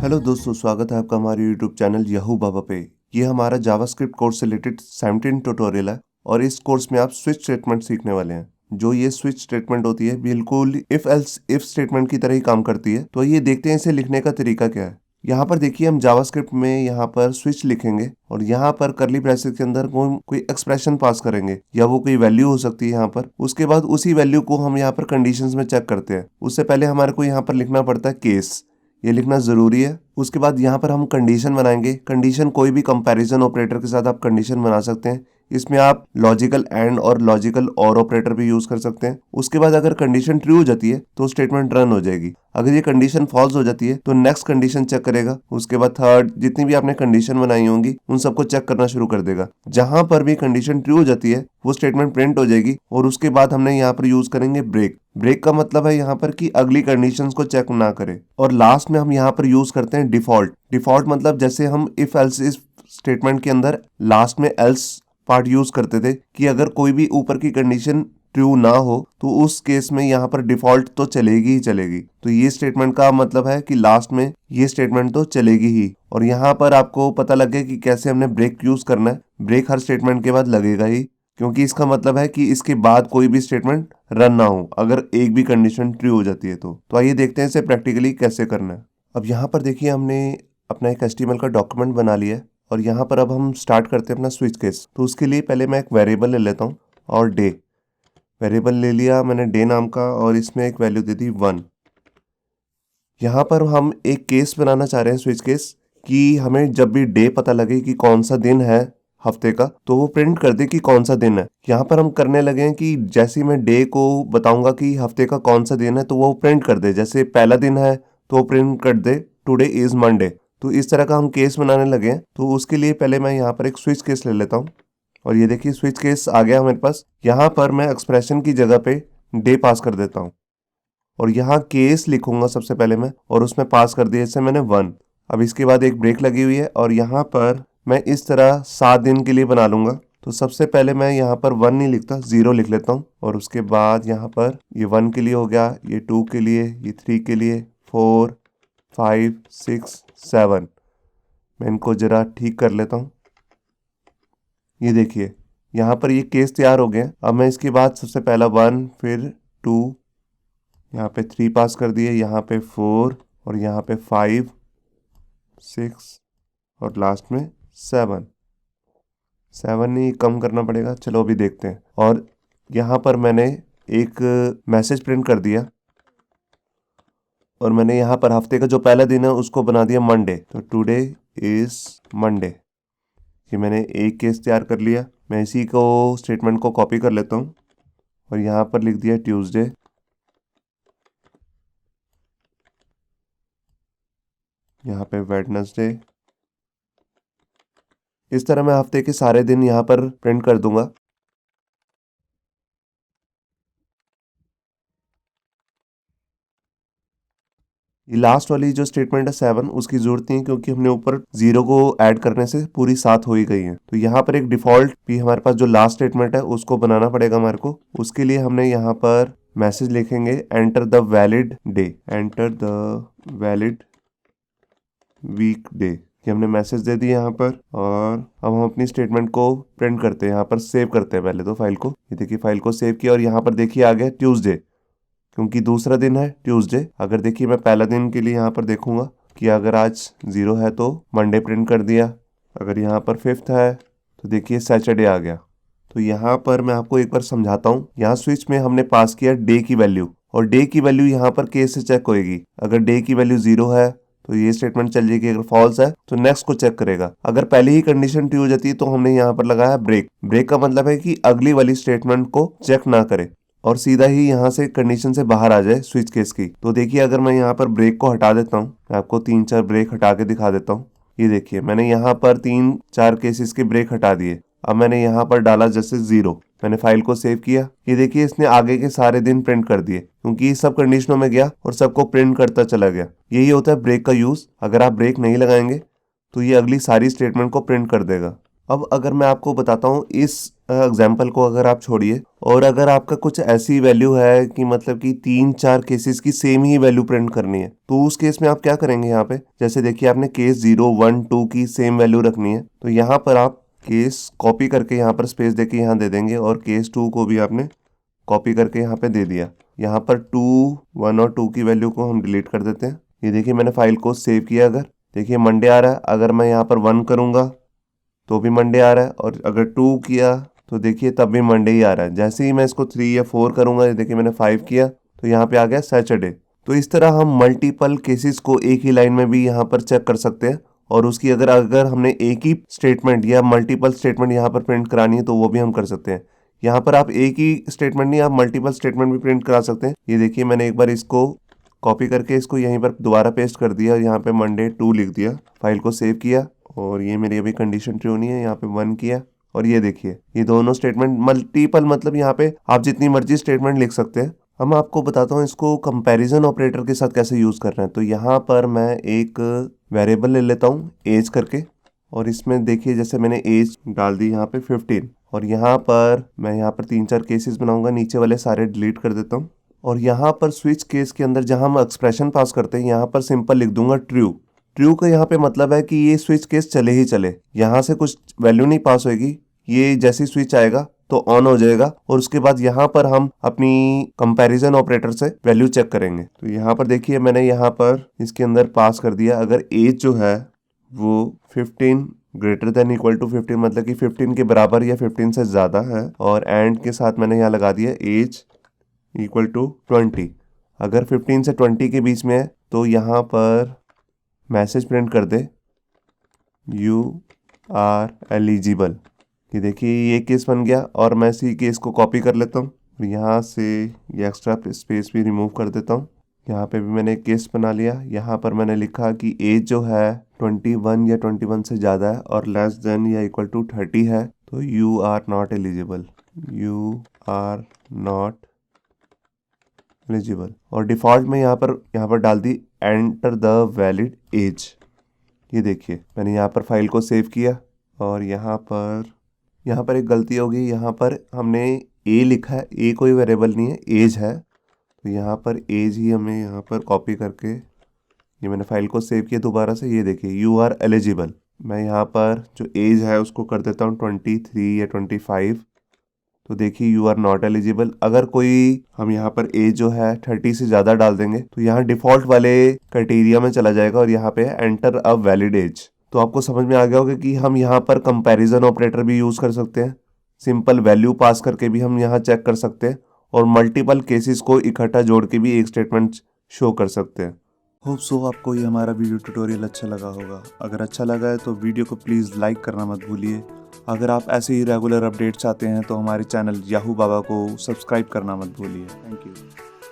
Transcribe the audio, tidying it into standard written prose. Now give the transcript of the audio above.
Hello दोस्तों, स्वागत है आपका हमारे यूट्यूब चैनल याहू बाबा पे। ये हमारा जावास्क्रिप्ट कोर्स से रिलेटेड 17 ट्यूटोरियल है और इस कोर्स में आप स्विच स्टेटमेंट सीखने वाले हैं। जो ये स्विच स्टेटमेंट होती है बिल्कुल इफ एल्स इफ स्टेटमेंट की तरह ही काम करती है। तो ये देखते हैं इसे लिखने का तरीका क्या है। यहाँ पर देखिए, हम जावास्क्रिप्ट में यहाँ पर स्विच लिखेंगे और यहाँ पर करली ब्रेसेस के अंदर कोई एक्सप्रेशन पास करेंगे या वो कोई वैल्यू हो सकती है यहाँ पर। उसके बाद उसी वैल्यू को हम यहाँ पर कंडीशंस में चेक करते हैं। उससे पहले हमारे को यहाँ पर लिखना पड़ता है केस, ये लिखना जरूरी है। उसके बाद यहाँ पर हम कंडीशन बनाएंगे। कंडीशन कोई भी कंपैरिजन ऑपरेटर के साथ आप कंडीशन बना सकते हैं। इसमें आप लॉजिकल एंड और लॉजिकल और ऑपरेटर भी यूज कर सकते हैं। उसके बाद अगर कंडीशन ट्रू हो जाती है तो स्टेटमेंट रन हो जाएगी। अगर ये कंडीशन फॉल्स हो जाती है तो नेक्स्ट कंडीशन चेक करेगा। उसके बाद थर्ड, जितनी भी आपने कंडीशन बनाई होंगी उन सबको चेक करना शुरू कर देगा। जहां पर भी कंडीशन ट्रू हो जाती है वो स्टेटमेंट प्रिंट हो जाएगी और उसके बाद हमने यहाँ पर यूज करेंगे ब्रेक। ब्रेक का मतलब है यहाँ पर कि अगली कंडीशंस को चेक ना करे। और लास्ट में हम यहाँ पर यूज करते हैं डिफॉल्ट। डिफॉल्ट मतलब जैसे हम इफ एल्स इस स्टेटमेंट के अंदर लास्ट में एल्स पार्ट यूज करते थे कि अगर कोई भी ऊपर की कंडीशन ट्रू ना हो तो उस केस में यहाँ पर डिफॉल्ट तो चलेगी ही चलेगी। तो ये स्टेटमेंट का मतलब है कि लास्ट में ये स्टेटमेंट तो चलेगी ही। और यहाँ पर आपको पता लग गया कि कैसे हमने ब्रेक यूज करना है। ब्रेक हर स्टेटमेंट के बाद लगेगा ही, क्योंकि इसका मतलब है कि इसके बाद कोई भी स्टेटमेंट रन ना हो अगर एक भी कंडीशन ट्रू हो जाती है। तो आइए देखते हैं इसे प्रैक्टिकली कैसे करना है। अब यहाँ पर देखिए, हमने अपना एक HTML का डॉक्यूमेंट बना लिया है और यहाँ पर अब हम स्टार्ट करते हैं अपना स्विच केस। तो उसके लिए पहले मैं एक वेरिएबल ले लेता हूँ और डे वेरिएबल ले लिया मैंने डे नाम का और इसमें एक वैल्यू दे दी 1। यहाँ पर हम एक केस बनाना चाह रहे हैं स्विच केस, कि हमें जब भी डे पता लगे कि कौन सा दिन है हफ्ते का तो वो प्रिंट कर दे कि कौन सा दिन है। यहाँ पर हम करने लगे हैं कि जैसे मैं डे को बताऊंगा कि हफ्ते का कौन सा दिन है तो वो प्रिंट कर दे। जैसे पहला दिन है तो वो प्रिंट कर दे टुडे इज मंडे। तो इस तरह का हम केस बनाने लगे हैं। तो उसके लिए पहले मैं यहाँ पर एक स्विच केस ले लेता हूँ और ये देखिए स्विच केस आ गया मेरे पास। यहाँ पर मैं एक्सप्रेशन की जगह पे डे पास कर देता हूँ और यहाँ केस लिखूंगा सबसे पहले मैं, और उसमें पास कर दिया जैसे मैंने 1। अब इसके बाद एक ब्रेक लगी हुई है और यहाँ पर मैं इस तरह 7 दिन के लिए बना लूंगा। तो सबसे पहले मैं यहाँ पर 1 नहीं लिखता, 0 लिख लेता हूँ और उसके बाद यहाँ पर ये 1 के लिए हो गया, ये 2 के लिए, ये 3 के लिए, 4 5 6 7। मैं इनको जरा ठीक कर लेता हूँ। ये देखिए यहाँ पर ये केस तैयार हो गया। अब मैं इसके बाद सबसे पहला 1, फिर 2, यहाँ पे 3 पास कर दिए, यहाँ पे 4 और यहाँ पे 5 6 और लास्ट में 7। 7 नहीं, कम करना पड़ेगा। चलो अभी देखते हैं। और यहाँ पर मैंने एक मैसेज प्रिंट कर दिया और मैंने यहाँ पर हफ्ते का जो पहला दिन है उसको बना दिया मंडे। तो टुडे इज मंडे। ये मैंने एक केस तैयार कर लिया। मैं इसी को स्टेटमेंट को कॉपी कर लेता हूँ और यहाँ पर लिख दिया ट्यूसडे। यहाँ पे वेडनेसडे। इस तरह मैं हफ्ते के सारे दिन यहाँ पर प्रिंट कर दूंगा। ये लास्ट वाली जो स्टेटमेंट है 7, उसकी जरूरत नहीं है क्योंकि हमने ऊपर 0 को ऐड करने से पूरी 7 हो ही गई है। तो यहाँ पर एक डिफॉल्ट भी हमारे पास जो लास्ट स्टेटमेंट है उसको बनाना पड़ेगा हमारे को। उसके लिए हमने यहाँ पर मैसेज लिखेंगे enter the valid day, enter the valid weekday. ये हमने मैसेज दे दिया यहाँ पर। और अब हम अपनी स्टेटमेंट को प्रिंट करते हैं, यहाँ पर सेव करते हैं पहले तो फाइल को। ये देखिए फाइल को सेव किया और यहाँ पर देखिए आ गया ट्यूसडे, क्योंकि दूसरा दिन है ट्यूसडे। अगर देखिए मैं पहला दिन के लिए यहाँ पर देखूंगा कि अगर आज 0 है तो मंडे प्रिंट कर दिया। अगर यहाँ पर 5th है तो देखिए सैटरडे आ गया। तो यहाँ पर मैं आपको एक बार समझाता हूँ। यहाँ स्विच में हमने पास किया डे की वैल्यू और डे की वैल्यू यहाँ पर केस से चेक होएगी। अगर डे की वैल्यू 0 है तो ये स्टेटमेंट चल जाएगी। अगर फॉल्स है तो नेक्स्ट को चेक करेगा। अगर पहले ही कंडीशन ट्रू हो जाती है तो हमने यहाँ पर लगाया ब्रेक। ब्रेक का मतलब है कि अगली वाली स्टेटमेंट को चेक ना करे और सीधा ही यहाँ से कंडीशन से बाहर आ जाए स्विच केस की। तो देखिए अगर मैं यहाँ पर ब्रेक को हटा देता हूँ, मैं आपको 3-4 ब्रेक हटा के दिखा देता हूँ। ये देखिए मैंने यहाँ पर 3-4 केसेस के ब्रेक हटा दिए। अब मैंने यहाँ पर डाला जैसे 0। मैंने फाइल को सेव किया। ये देखिए इसने आगे के सारे दिन प्रिंट कर दिए क्योंकि सब कंडीशनों में गया और सबको प्रिंट करता चला गया। यही होता है ब्रेक का यूज। अगर आप ब्रेक नहीं लगाएंगे तो ये अगली सारी स्टेटमेंट को प्रिंट कर देगा। अब अगर मैं आपको बताता हूँ इस एग्जाम्पल को अगर आप छोड़िए और अगर आपका कुछ ऐसी वैल्यू है कि मतलब कि 3-4 केसेस की सेम ही वैल्यू प्रिंट करनी है, तो उस केस में आप क्या करेंगे यहाँ पे, जैसे देखिए आपने केस 0, 1, 2 की सेम वैल्यू रखनी है, तो यहाँ पर आप केस कॉपी करके यहाँ पर स्पेस देके यहाँ दे देंगे और केस 2 को भी आपने कॉपी करके यहाँ पे दे दिया। यहाँ पर 2, 1 और 2 की वैल्यू को हम डिलीट कर देते हैं। ये देखिए मैंने फाइल को सेव किया, अगर देखिए मंडे आ रहा है, अगर मैं यहाँ पर 1 करूँगा तो भी मंडे आ रहा है, और अगर 2 किया तो देखिए तब भी मंडे ही आ रहा है। जैसे ही मैं इसको 3 या 4 करूँगा, ये देखिए मैंने 5 किया तो यहाँ पे आ गया सैटरडे। तो इस तरह हम मल्टीपल केसेस को एक ही लाइन में भी यहाँ पर चेक कर सकते हैं, और उसकी अगर हमने एक ही स्टेटमेंट या मल्टीपल स्टेटमेंट यहाँ पर प्रिंट करानी है तो वो भी हम कर सकते हैं। यहाँ पर आप एक ही स्टेटमेंट नहीं, आप मल्टीपल स्टेटमेंट भी प्रिंट करा सकते हैं। ये देखिए मैंने एक बार इसको कॉपी करके इसको यहीं पर दोबारा पेस्ट कर दिया और यहाँ पे मंडे 2 लिख दिया, फाइल को सेव किया, और ये मेरी अभी कंडीशन ट्रू नहीं है, यहाँ पे 1 किया, और ये देखिए ये दोनों स्टेटमेंट मल्टीपल, मतलब यहाँ पे आप जितनी मर्जी स्टेटमेंट लिख सकते हैं। अब मैं आपको बताता हूँ इसको कंपैरिजन ऑपरेटर के साथ कैसे यूज़ करना है। तो यहाँ पर मैं एक वेरिएबल ले लेता हूँ एज करके, और इसमें देखिए जैसे मैंने एज डाल दी यहाँ पे 15, और यहाँ पर मैं यहाँ पर 3-4 केसेस बनाऊंगा, नीचे वाले सारे डिलीट कर देता हूँ, और यहाँ पर स्विच केस के अंदर जहाँ हम एक्सप्रेशन पास करते हैं यहाँ पर सिंपल लिख दूंगा ट्रू। ट्रू का यहाँ पे मतलब है कि ये स्विच केस चले ही चले, यहाँ से कुछ वैल्यू नहीं पास होगी, ये जैसे स्विच आएगा तो ऑन हो जाएगा, और उसके बाद यहाँ पर हम अपनी कंपैरिजन ऑपरेटर से वैल्यू चेक करेंगे। तो यहाँ पर देखिए मैंने यहाँ पर इसके अंदर पास कर दिया, अगर एज जो है वो 15 ग्रेटर देन इक्वल टू 15, मतलब कि 15 के बराबर या 15 से ज़्यादा है, और एंड के साथ मैंने यहाँ लगा दिया एज इक्वल टू 20। अगर 15 से 20 के बीच में है तो यहाँ पर मैसेज प्रिंट कर दे यू आर एलिजिबल। ये देखिए ये केस बन गया, और मैं इसी केस को कॉपी कर लेता हूँ, यहाँ से ये एक्स्ट्रा स्पेस भी रिमूव कर देता हूँ। यहाँ पे भी मैंने एक केस बना लिया, यहाँ पर मैंने लिखा कि एज जो है 21 या 21 से ज़्यादा है और लेस देन या इक्वल टू 30 है, तो you are not eligible, you are not eligible. और डिफ़ॉल्ट में यहाँ पर डाल दी एंटर द वैलिड एज। ये देखिए मैंने यहाँ पर फाइल को सेव किया, और यहाँ पर एक गलती होगी, यहाँ पर हमने ए लिखा है, ए कोई वेरिएबल नहीं है, एज है, तो यहाँ पर एज ही हमें यहाँ पर कॉपी करके, ये मैंने फाइल को सेव किया दोबारा से, ये देखिए यू आर एलिजिबल। मैं यहाँ पर जो एज है उसको कर देता हूँ 23 या 25, तो देखिए यू आर नॉट एलिजिबल। अगर कोई हम यहाँ पर एज जो है 30 से ज़्यादा डाल देंगे तो यहाँ डिफ़ॉल्ट वाले क्राइटेरिया में चला जाएगा, और यहाँ पे एंटर अ वैलिड एज। तो आपको समझ में आ गया होगा कि हम यहाँ पर कंपैरिजन ऑपरेटर भी यूज़ कर सकते हैं, सिंपल वैल्यू पास करके भी हम यहाँ चेक कर सकते हैं, और मल्टीपल केसेस को इकट्ठा जोड़ के भी एक स्टेटमेंट शो कर सकते हैं। होप सो आपको ये हमारा वीडियो ट्यूटोरियल अच्छा लगा होगा। अगर अच्छा लगा है तो वीडियो को प्लीज़ लाइक करना मत भूलिए। अगर आप ऐसे ही रेगुलर अपडेट चाहते हैं तो हमारे चैनल याहू बाबा को सब्सक्राइब करना मत भूलिए। Thank you.